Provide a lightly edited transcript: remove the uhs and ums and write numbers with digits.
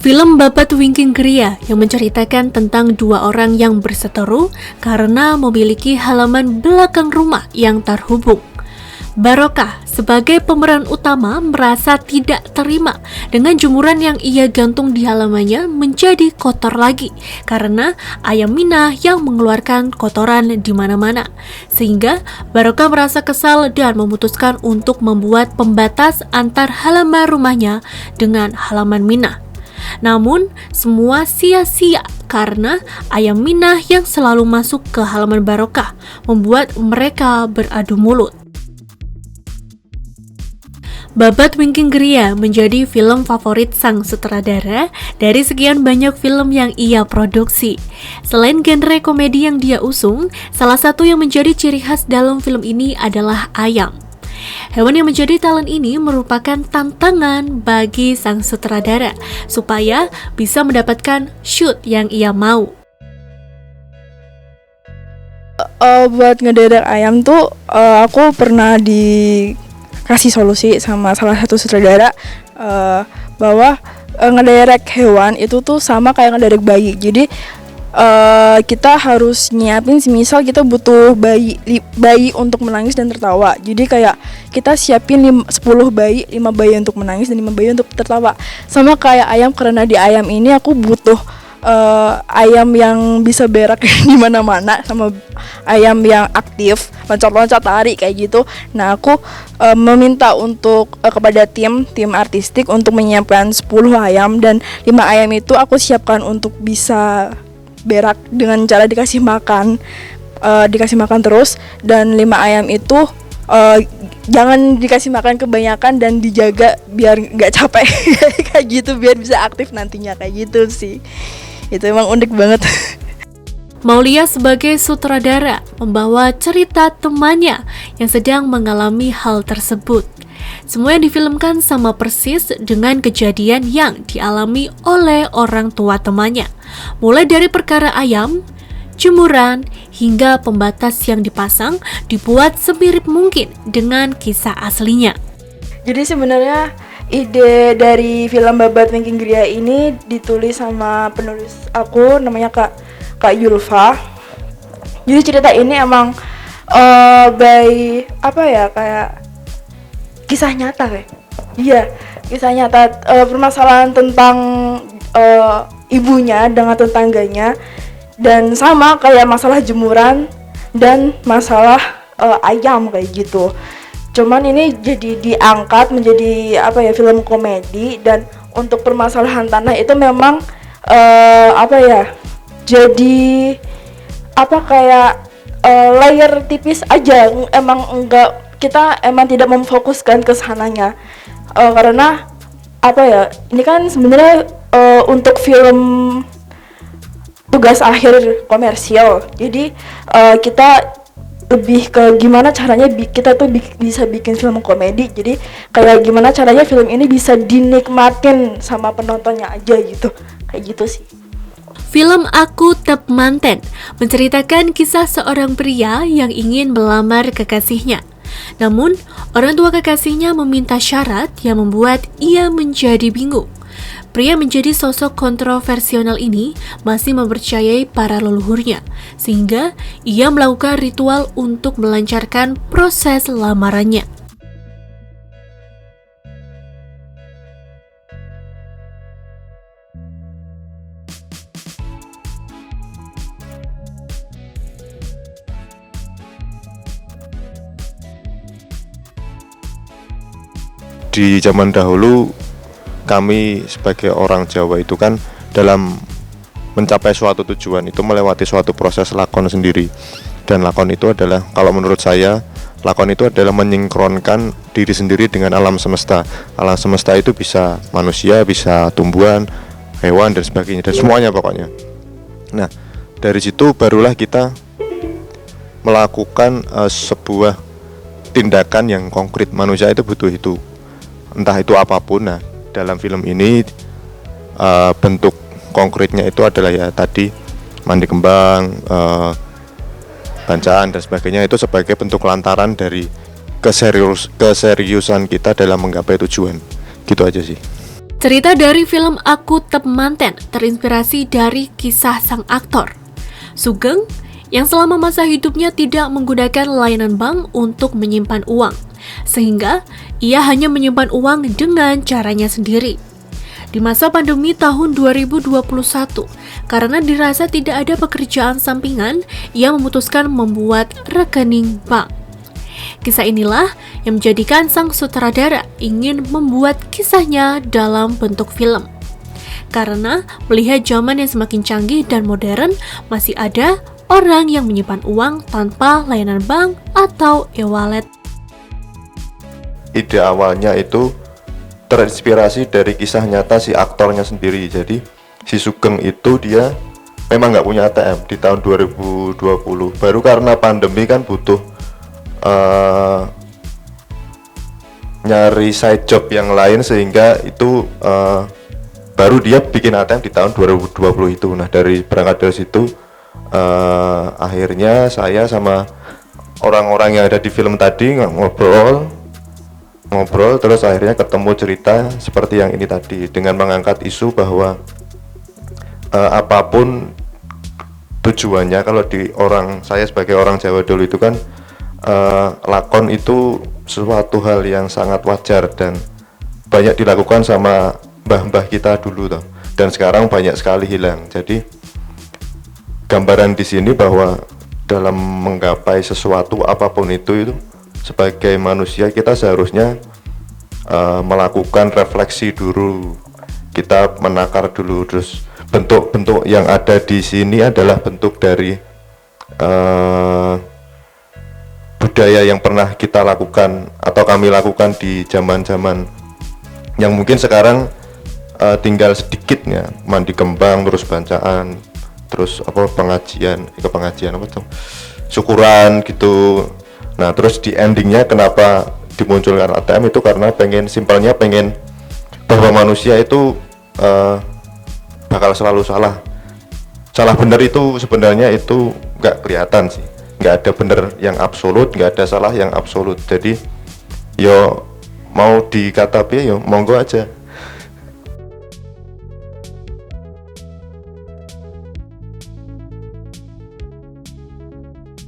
Film Babat Wingking Kriya yang menceritakan tentang dua orang yang berseteru karena memiliki halaman belakang rumah yang terhubung. Barokah sebagai pemeran utama merasa tidak terima dengan jemuran yang ia gantung di halamannya menjadi kotor lagi karena ayam Minah yang mengeluarkan kotoran di mana-mana. Sehingga Barokah merasa kesal dan memutuskan untuk membuat pembatas antar halaman rumahnya dengan halaman Minah. Namun, semua sia-sia karena ayam Minah yang selalu masuk ke halaman Barokah membuat mereka beradu mulut. Babat Wingking Kriya menjadi film favorit sang sutradara dari sekian banyak film yang ia produksi. Selain genre komedi yang dia usung, salah satu yang menjadi ciri khas dalam film ini adalah ayam. Hewan yang menjadi talent ini merupakan tantangan bagi sang sutradara supaya bisa mendapatkan shoot yang ia mau. Buat ngederek ayam tuh aku pernah dikasih solusi sama salah satu sutradara bahwa ngederek hewan itu tuh sama kayak ngederek bayi. Jadi kita harus nyiapin, semisal kita butuh bayi untuk menangis dan tertawa. Jadi kayak kita siapin 10 bayi, 5 bayi untuk menangis dan 5 bayi untuk tertawa. Sama kayak ayam, karena di ayam ini aku butuh ayam yang bisa berak di mana-mana sama ayam yang aktif, loncat-loncat, lari kayak gitu. Nah, aku meminta untuk kepada tim artistik untuk menyiapkan 10 ayam, dan 5 ayam itu aku siapkan untuk bisa berak dengan cara dikasih makan terus, dan 5 ayam itu jangan dikasih makan kebanyakan dan dijaga biar nggak capek kayak gitu, biar bisa aktif nantinya kayak gitu sih. Itu emang unik banget. Maulia sebagai sutradara membawa cerita temannya yang sedang mengalami hal tersebut. Semua yang difilmkan sama persis dengan kejadian yang dialami oleh orang tua temannya. Mulai dari perkara ayam, jemuran, hingga pembatas yang dipasang dibuat semirip mungkin dengan kisah aslinya. Jadi sebenarnya ide dari film Babat Wingking Kriya ini ditulis sama penulis aku, namanya Kak Yulfa. Jadi cerita ini emang kayak kisah nyata kayak. Iya, kisah nyata, permasalahan tentang ibunya dengan tetangganya, dan sama kayak masalah jemuran dan masalah ayam kayak gitu. Cuman ini jadi diangkat menjadi film komedi, dan untuk permasalahan tanah itu memang jadi layer tipis aja, kita tidak memfokuskan ke sananya, karena ini kan sebenarnya untuk film tugas akhir komersial, jadi kita lebih ke gimana caranya kita tuh bisa bikin film komedi. Jadi kayak gimana caranya film ini bisa dinikmatin sama penontonnya aja gitu, kayak gitu sih. Film Aku Tep Manten menceritakan kisah seorang pria yang ingin melamar kekasihnya. Namun, orang tua kekasihnya meminta syarat yang membuat ia menjadi bingung. Pria menjadi sosok kontroversial ini masih mempercayai para leluhurnya, sehingga ia melakukan ritual untuk melancarkan proses lamarannya. Di zaman dahulu, kami sebagai orang Jawa itu kan dalam mencapai suatu tujuan itu melewati suatu proses lakon sendiri. Dan lakon itu adalah, kalau menurut saya, lakon itu adalah menyingkronkan diri sendiri dengan alam semesta. Alam semesta itu bisa manusia, bisa tumbuhan, hewan, dan sebagainya, dan semuanya pokoknya. Nah, dari situ barulah kita melakukan sebuah tindakan yang konkret. Manusia itu butuh itu, entah itu apapun. Nah, dalam film ini bentuk konkretnya itu adalah ya tadi mandi kembang, bacaan dan sebagainya, itu sebagai bentuk lantaran dari keseriusan kita dalam menggapai tujuan. Gitu aja sih. Cerita dari film Aku Tep Manten terinspirasi dari kisah sang aktor, Sugeng, yang selama masa hidupnya tidak menggunakan layanan bank untuk menyimpan uang, sehingga ia hanya menyimpan uang dengan caranya sendiri. Di masa pandemi tahun 2021, karena dirasa tidak ada pekerjaan sampingan, ia memutuskan membuat rekening bank. Kisah inilah yang menjadikan sang sutradara ingin membuat kisahnya dalam bentuk film. Karena melihat zaman yang semakin canggih dan modern, masih ada orang yang menyimpan uang tanpa layanan bank atau e-wallet. Ide awalnya itu terinspirasi dari kisah nyata si aktornya sendiri. Jadi si Sugeng itu dia memang nggak punya ATM di tahun 2020. Baru karena pandemi kan butuh nyari side job yang lain, sehingga itu baru dia bikin ATM di tahun 2020 itu. Nah, berangkat dari situ akhirnya saya sama orang-orang yang ada di film tadi ngobrol terus akhirnya ketemu cerita seperti yang ini tadi, dengan mengangkat isu bahwa apapun tujuannya, kalau saya sebagai orang Jawa dulu itu kan lakon itu sesuatu hal yang sangat wajar dan banyak dilakukan sama mbah-mbah kita dulu toh, dan sekarang banyak sekali hilang. Jadi gambaran di sini bahwa dalam menggapai sesuatu apapun itu sebagai manusia kita seharusnya melakukan refleksi dulu, kita menakar dulu. Terus bentuk-bentuk yang ada di sini adalah bentuk dari budaya yang pernah kita lakukan atau kami lakukan di zaman-zaman yang mungkin sekarang tinggal sedikitnya, mandi kembang, terus bacaan, terus pengajian apa tuh, syukuran gitu. Nah, terus di endingnya kenapa dimunculkan ATM itu karena simpelnya pengen bahwa manusia itu bakal selalu salah benar itu sebenarnya itu nggak kelihatan sih, nggak ada benar yang absolut, nggak ada salah yang absolut. Jadi yo mau dikata piye yo monggo aja,